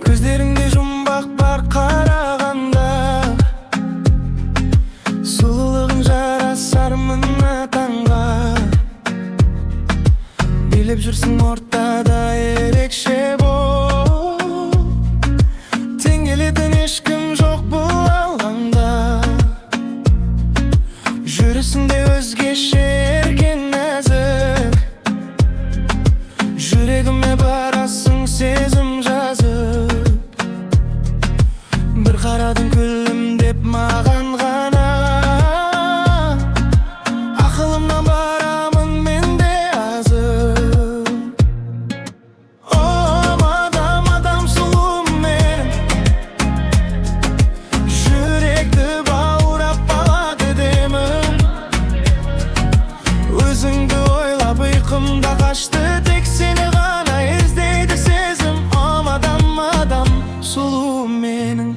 Gözlerimde жұмбақ бар қарағанда, сұлулығың жарасар мына таңға. Билеп жүрсің ортада ерекше боп, тең келетін ешкім жоқ бұл алаңда. Жүрісіңде өзгеше еркен нәзік, жүрегіме барасың сезім жазып. Бір қарадың күлімдеп маған ғана, ақылымнан барамын мен де азып. О, мадам сұлуым менің, жүректі баурап алады демің. Өзіңді ойлап ұйқымда қашты, тек сені ғана іздейді сезім. О, мадам сұлуым менің,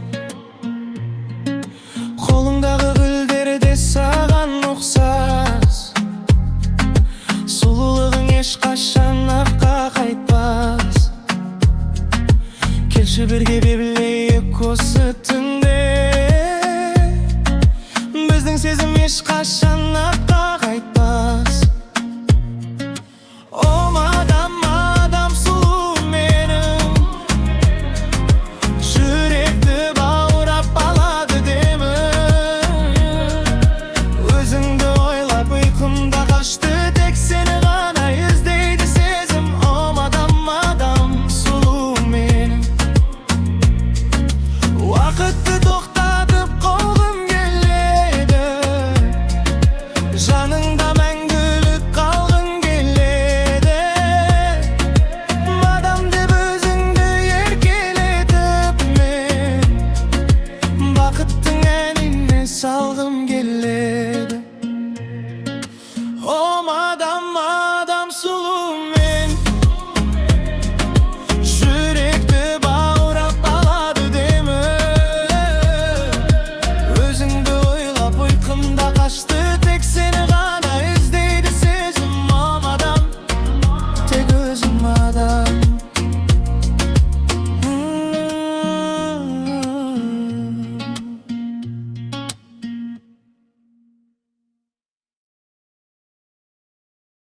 қолыңдағы гүлдер де саған ұқсас. Сұлулығың ешқашан артқа қайтпас. Келші бірге билейік осы түнде, біздің сезім ешқашан